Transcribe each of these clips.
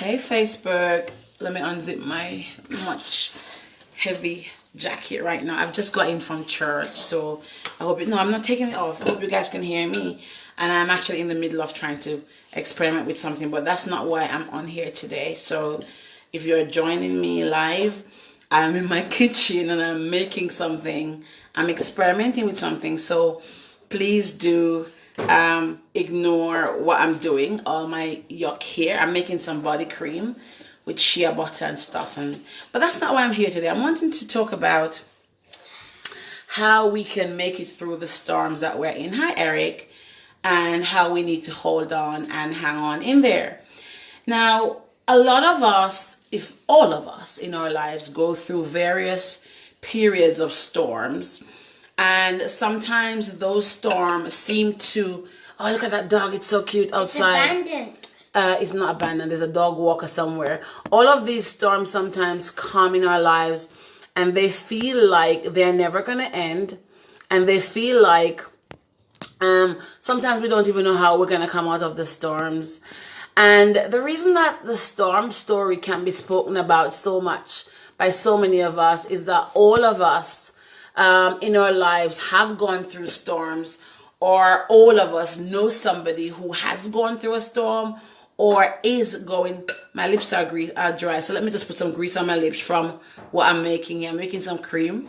Hey Facebook, let me unzip my much heavy jacket right now. I've just got in from church, so I hope no, I'm not taking it off. I hope you guys can hear me. And I'm actually in the middle of trying to experiment with something, but that's not why I'm on here today. So if you're joining me live, I'm in my kitchen and I'm making something. I'm experimenting with something, so please do ignore what I'm doing, all my yuck here. I'm making some body cream with shea butter and stuff, but that's not why I'm here today. I'm wanting to talk about how we can make it through the storms that we're in. Hi Eric. And how we need to hold on and hang on in there. Now, a lot of us, if all of us in our lives, go through various periods of storms. And sometimes those storms seem to, oh, look at that dog. It's so cute outside. It's abandoned. It's not abandoned. There's a dog walker somewhere. All of these storms sometimes come in our lives and they feel like they're never going to end. And they feel like sometimes we don't even know how we're going to come out of the storms. And the reason that the storm story can be spoken about so much by so many of us is that all of us in our lives have gone through storms, or all of us know somebody who has gone through a storm or is going. My lips are dry, so let me just put some grease on my lips from what I'm making here. I'm making some cream.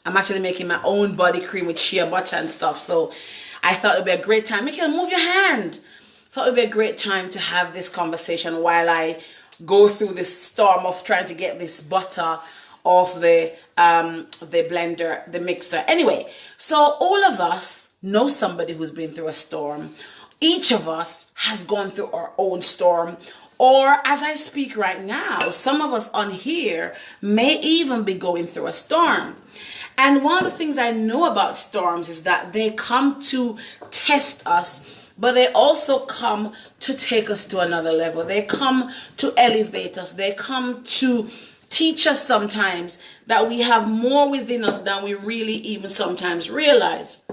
I'm actually making my own body cream with shea butter and stuff, so I thought it would be a great time. Mikhail, move your hand. Thought it would be a great time to have this conversation while I go through this storm of trying to get this butter off the blender, the mixer. Anyway, so all of us know somebody who's been through a storm. Each of us has gone through our own storm. Or as I speak right now, some of us on here may even be going through a storm. And one of the things I know about storms is that they come to test us, but they also come to take us to another level. They come to elevate us. They come to teach us sometimes that we have more within us than we really even sometimes realize.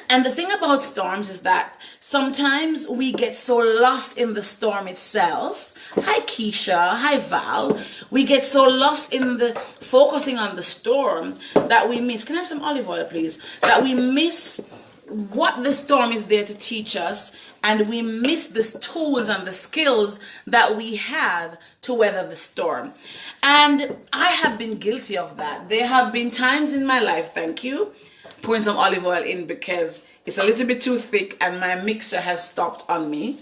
And the thing about storms is that sometimes we get so lost in the storm itself. Hi Keisha, hi Val. We get so lost in the focusing on the storm that we miss. Can I have some olive oil, please? That we miss what the storm is there to teach us, and we miss the tools and the skills that we have to weather the storm. And I have been guilty of that. There have been times in my life, thank you, pouring some olive oil in because it's a little bit too thick and my mixer has stopped on me.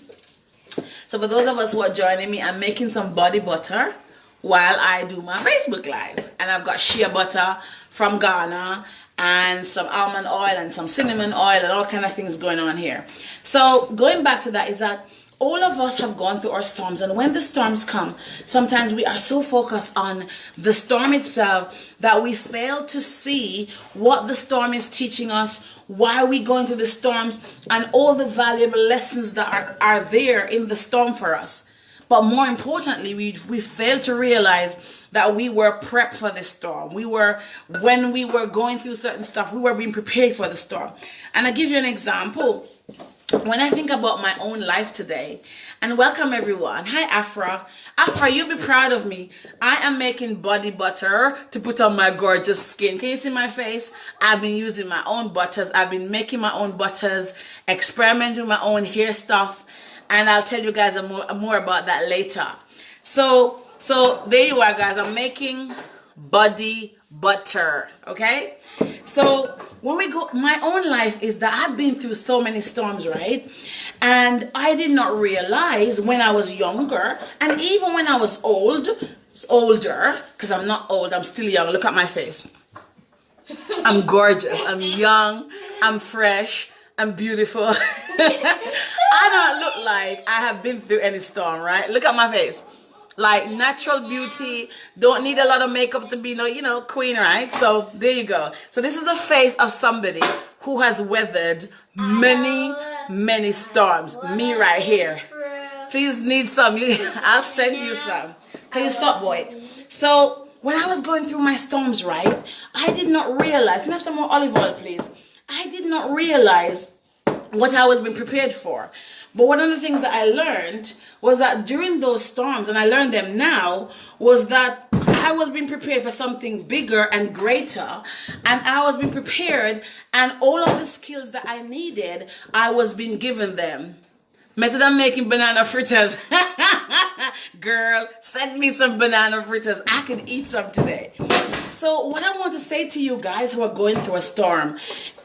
So for those of us who are joining me, I'm making some body butter while I do my Facebook Live. And I've got shea butter from Ghana and some almond oil and some cinnamon oil and all kind of things going on here. So going back to that is that all of us have gone through our storms, and when the storms come, sometimes we are so focused on the storm itself that we fail to see what the storm is teaching us, why are we going through the storms, and all the valuable lessons that are there in the storm for us. But more importantly, we fail to realize that we were prepped for the storm. When we were going through certain stuff, we were being prepared for the storm. And I'll give you an example. When I think about my own life today, and welcome everyone. Hi Afra. Afra, you'll be proud of me. I am making body butter to put on my gorgeous skin. Can you see my face? I've been using my own butters. I've been making my own butters, experimenting with my own hair stuff. And I'll tell you guys more about that later. So there you are, guys. I'm making body butter, okay? So when we go, my own life is that I've been through so many storms, right? And I did not realize when I was younger, and even when I was older, because I'm not old, I'm still young. Look at my face. I'm gorgeous. I'm young. I'm fresh. I'm beautiful. I don't look like I have been through any storm, right? Look at my face. Like natural beauty, don't need a lot of makeup to be no, queen, right? So there you go. So this is the face of somebody who has weathered many storms. Me right here. Please need some. I'll send you some. Can you stop, boy? So when I was going through my storms, right, I did not realize. Can I have some more olive oil, please? I did not realize what I was being prepared for. But one of the things that I learned was that during those storms, and I learned them now, was that I was being prepared for something bigger and greater, and I was being prepared, and all of the skills that I needed, I was being given them. Method of making banana fritters. Girl, send me some banana fritters. I can eat some today. So what I want to say to you guys who are going through a storm,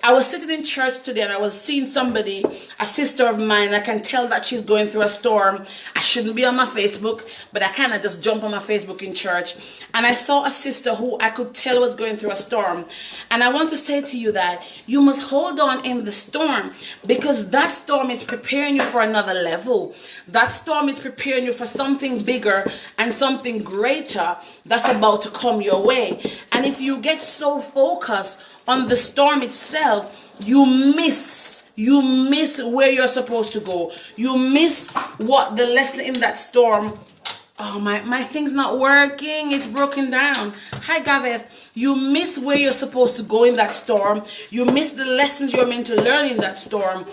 I was sitting in church today and I was seeing somebody, a sister of mine. I can tell that she's going through a storm. I shouldn't be on my Facebook, but I kind of just jump on my Facebook in church. And I saw a sister who I could tell was going through a storm. And I want to say to you that you must hold on in the storm, because that storm is preparing you for another level. That storm is preparing you for something bigger and something greater that's about to come your way. And if you get so focused on the storm itself, you miss where you're supposed to go. You miss what the lesson in that storm. Oh, my thing's not working. It's broken down. Hi, Gaveth. You miss where you're supposed to go in that storm. You miss the lessons you're meant to learn in that storm.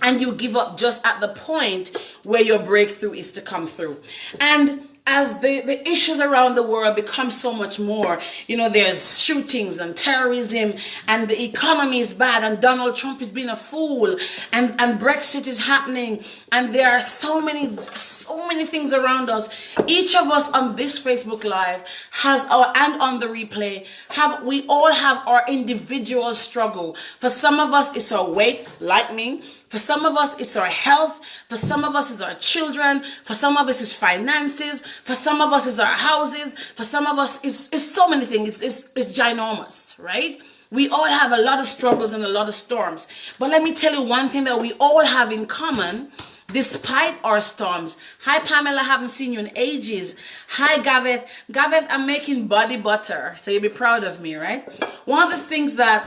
And you give up just at the point where your breakthrough is to come through. And as the issues around the world become so much more, there's shootings and terrorism, and the economy is bad, and Donald Trump is being a fool, and Brexit is happening, and there are so many things around us. Each of us on this Facebook Live and on the replay, we all have our individual struggle. For some of us, it's our weight, like me. For some of us, it's our health. For some of us, it's our children. For some of us, it's finances. For some of us, it's our houses. For some of us, it's so many things. It's ginormous, right? We all have a lot of struggles and a lot of storms. But let me tell you one thing that we all have in common, despite our storms. Hi, Pamela. I haven't seen you in ages. Hi, Gaveth. Gaveth, I'm making body butter. So you'll be proud of me, right? One of the things that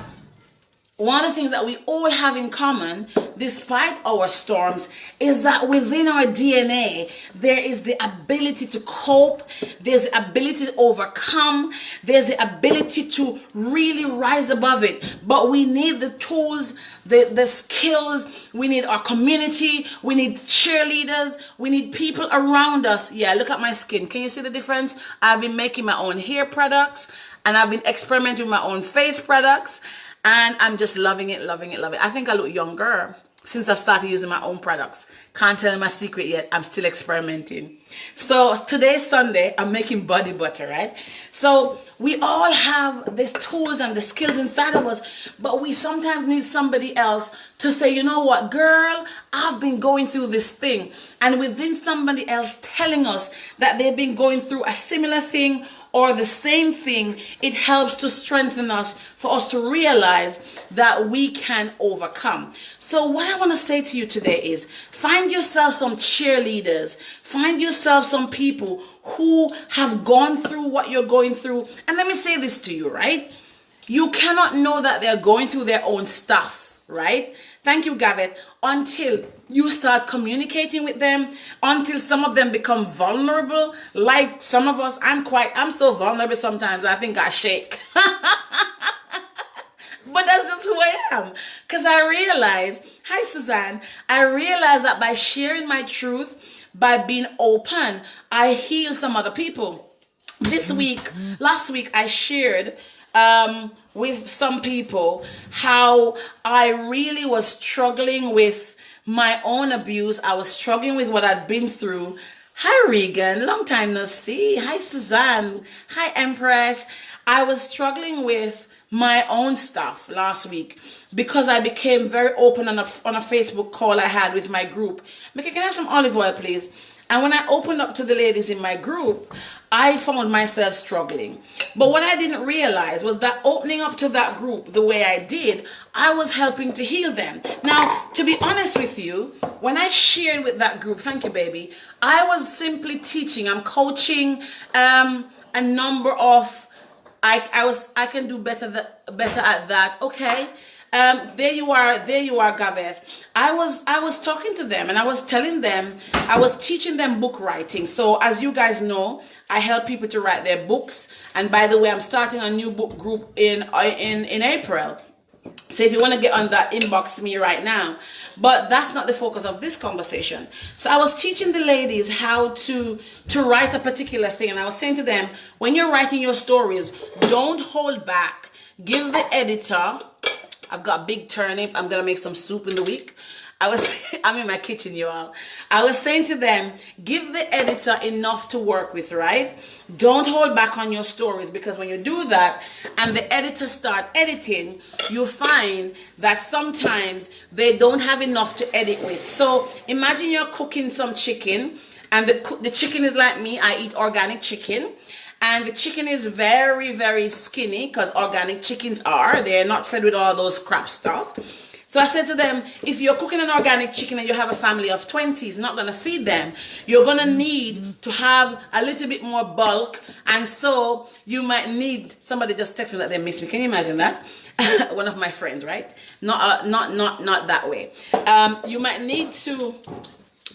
we all have in common, despite our storms, is that within our DNA, there is the ability to cope, there's the ability to overcome, there's the ability to really rise above it. But we need the tools, the skills, we need our community, we need cheerleaders, we need people around us. Yeah, look at my skin. Can you see the difference? I've been making my own hair products, and I've been experimenting with my own face products. And I'm just loving it. I think I look younger since I've started using my own products. Can't tell you my secret yet. I'm still experimenting. So today's Sunday, I'm making body butter, right? So we all have these tools and the skills inside of us, but we sometimes need somebody else to say, you know what, girl, I've been going through this thing. And within somebody else telling us that they've been going through a similar thing or the same thing, it helps to strengthen us, for us to realize that we can overcome. So what I want to say to you today is, find yourself some cheerleaders, find yourself some people who have gone through what you're going through. And let me say this to you, right? You cannot know that they're going through their own stuff, right? Thank you, Gaveth. Until you start communicating with them, until some of them become vulnerable, like some of us, I'm so vulnerable sometimes, I think I shake. But that's just who I am. Because I realize, hi Suzanne, I realize that by sharing my truth, by being open, I heal some other people. Last week, I shared with some people how I really was struggling with my own abuse. I was struggling with what I'd been through. Hi Regan, long time no see. Hi Suzanne. Hi Empress. I was struggling with my own stuff last week because I became very open on a Facebook call I had with my group. Mickey, can I have some olive oil, please? And when I opened up to the ladies in my group, I found myself struggling. But what I didn't realize was that opening up to that group the way I did, I was helping to heal them. Now, to be honest with you, when I shared with that group, thank you, baby, I was simply teaching. I'm coaching a number of, I can do better at that. Okay. There you are, Gaveth. I was talking to them and I was telling them, I was teaching them book writing. So as you guys know, I help people to write their books. And by the way, I'm starting a new book group in April. So if you want to get on that, inbox me right now. But that's not the focus of this conversation. So I was teaching the ladies how to write a particular thing. And I was saying to them, when you're writing your stories, don't hold back. Give the editor, I've got a big turnip. I'm going to make some soup in the week. I'm in my kitchen, you all. I was saying to them, give the editor enough to work with, right? Don't hold back on your stories, because when you do that and the editor start editing, you find that sometimes they don't have enough to edit with. So imagine you're cooking some chicken, and the chicken is like me. I eat organic chicken. And the chicken is very, very skinny, because organic chickens they're not fed with all those crap stuff. So I said to them, if you're cooking an organic chicken and you have a family of 20, it's not going to feed them. You're going to need to have a little bit more bulk. And so you might need, somebody just text me that they miss me. Can you imagine that? One of my friends, right? Not that way. You might need to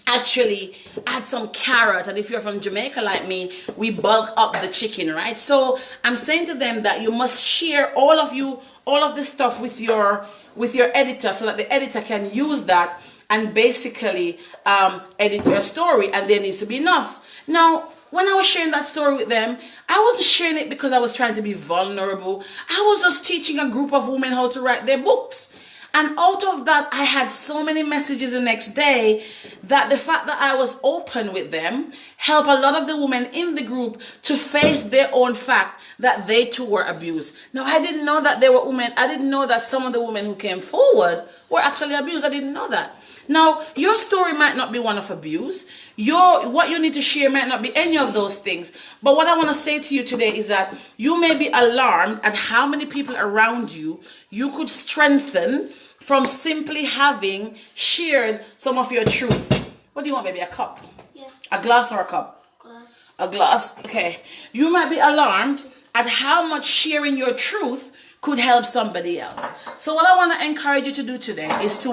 actually add some carrot, and if you're from Jamaica like me, we bulk up the chicken, right? So I'm saying to them that you must share all of this stuff with your editor, so that the editor can use that and basically edit your story, and there needs to be enough. Now, when I was sharing that story with them, I wasn't sharing it because I was trying to be vulnerable. I was just teaching a group of women how to write their books. And out of that, I had so many messages the next day that the fact that I was open with them helped a lot of the women in the group to face their own fact that they too were abused. Now, I didn't know that there were women. I didn't know that some of the women who came forward were actually abused. I didn't know that. Now, your story might not be one of abuse. What you need to share might not be any of those things. But what I want to say to you today is that you may be alarmed at how many people around you could strengthen from simply having shared some of your truth. What do you want, baby? A cup? Yeah. A glass or a cup? Glass. A glass? Okay. You might be alarmed at how much sharing your truth could help somebody else. So what I want to encourage you to do today is to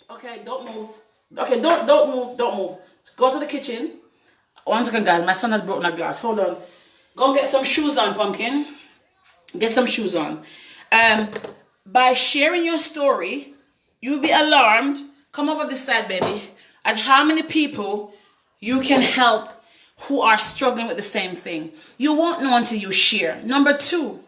okay, don't move. Okay, don't move. Go to the kitchen. 1 second, guys. My son has broken a glass. Hold on. Go and get some shoes on, Pumpkin. Get some shoes on. By sharing your story, you'll be alarmed. Come over this side, baby. At how many people you can help who are struggling with the same thing. You won't know until you share. Number 2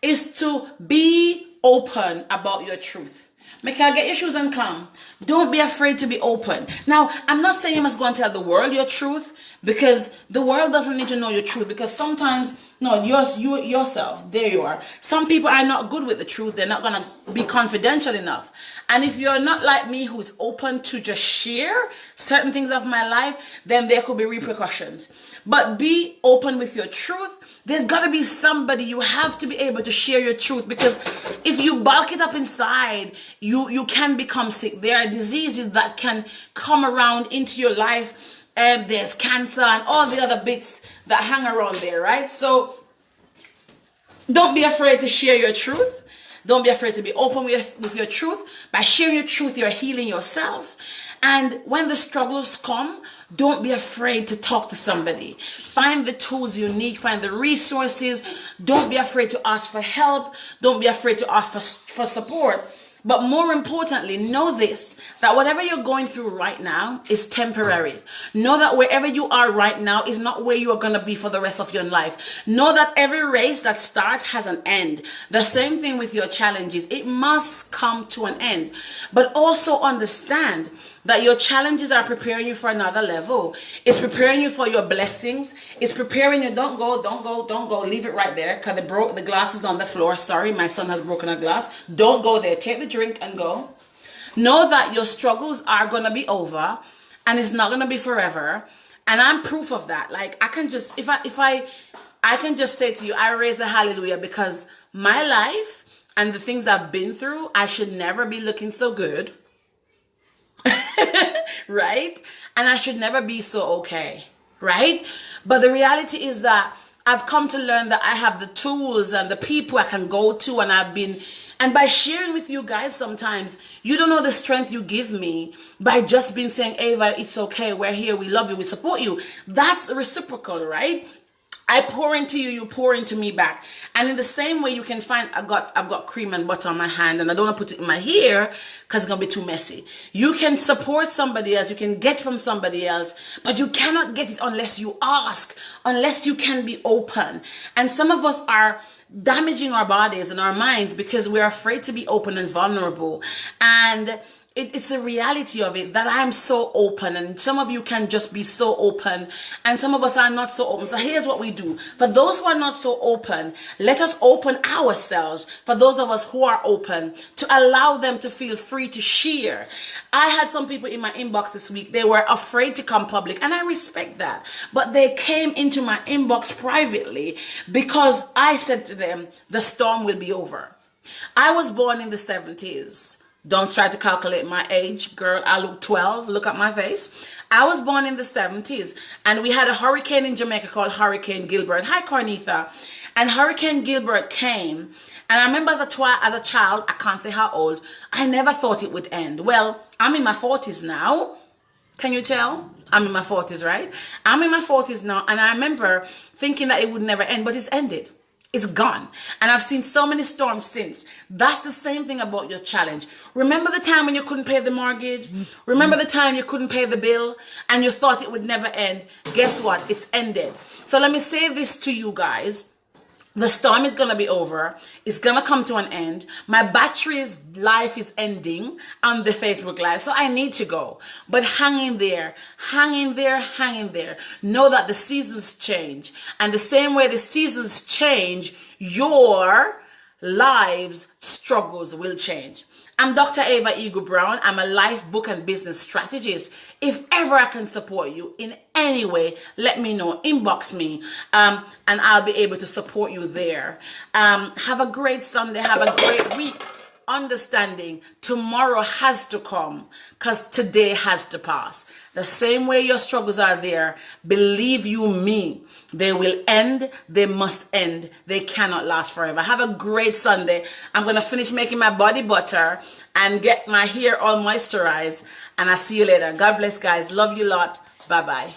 is to be open about your truth. Michael, get your shoes and come. Don't be afraid to be open. Now, I'm not saying you must go and tell the world your truth, because the world doesn't need to know your truth, because sometimes, no, you yourself, there you are. Some people are not good with the truth. They're not going to be confidential enough. And if you're not like me, who's open to just share certain things of my life, then there could be repercussions. But be open with your truth. There's got to be somebody. You have to be able to share your truth, because if you bulk it up inside, you can become sick. There are diseases that can come around into your life. There's cancer and all the other bits that hang around there, right? So don't be afraid to share your truth. Don't be afraid to be open with your truth. By sharing your truth, you're healing yourself. And when the struggles come, don't be afraid to talk to somebody. Find the tools you need. Find the resources. Don't be afraid to ask for help. Don't be afraid to ask for support. But more importantly, know this, that whatever you're going through right now is temporary. Know that wherever you are right now is not where you are going to be for the rest of your life. Know that every race that starts has an end. The same thing with your challenges. It must come to an end. But also understand that your challenges are preparing you for another level. It's preparing you for your blessings. It's preparing you. Don't go. Leave it right there, because the glass is on the floor. Sorry, my son has broken a glass. Don't go there. Take the drink and go. Know that your struggles are going to be over, and it's not going to be forever. And I'm proof of that. Like, I can just, if I can just say to you, I raise a hallelujah, because my life and the things I've been through, I should never be looking so good. Right? And I should never be so okay, right? But the reality is that I've come to learn that I have the tools and the people I can go to, and by sharing with you guys, sometimes you don't know the strength you give me by just saying, Ava, it's okay, we're here, we love you, we support you. That's reciprocal, right? I pour into you, you pour into me back. And in the same way, you can find, I've got cream and butter on my hand, and I don't want to put it in my hair because it's going to be too messy. You can support somebody else, you can get from somebody else, but you cannot get it unless you ask, unless you can be open. And some of us are damaging our bodies and our minds because we're afraid to be open and vulnerable. And it's a reality of it that I'm so open, and some of you can just be so open, and some of us are not so open. So here's what we do. For those who are not so open, let us open ourselves. For those of us who are open, to allow them to feel free to share. I had some people in my inbox this week, they were afraid to come public, and I respect that. But they came into my inbox privately because I said to them, the storm will be over. I was born in the 70s. Don't try to calculate my age, girl. I look 12. Look at my face. I was born in the 70s, and we had a hurricane in Jamaica called Hurricane Gilbert. Hi, Cornitha. And Hurricane Gilbert came, and I remember as a child, I can't say how old, I never thought it would end. Well, I'm in my 40s now. Can you tell? I'm in my 40s, right? I'm in my 40s now, and I remember thinking that it would never end, but it's ended. It's gone. And I've seen so many storms since. That's the same thing about your challenge. Remember the time when you couldn't pay the mortgage? Remember the time you couldn't pay the bill and you thought it would never end? Guess what? It's ended. So let me say this to you guys. The storm is going to be over. It's going to come to an end. My battery's life is ending on the Facebook Live, so I need to go. But hang in there. Hang in there. Hang in there. Know that the seasons change. And the same way the seasons change, your lives' struggles will change. I'm Dr. Ava Eagle Brown. I'm a life, book, and business strategist. If ever I can support you in any way, let me know. Inbox me, and I'll be able to support you there. Have a great Sunday. Have a great week. Understanding tomorrow has to come because today has to pass. The same way your struggles are there, believe you me, they will end. They must end. They cannot last forever. Have a great Sunday. I'm going to finish making my body butter and get my hair all moisturized. And I'll see you later. God bless, guys. Love you a lot. Bye-bye.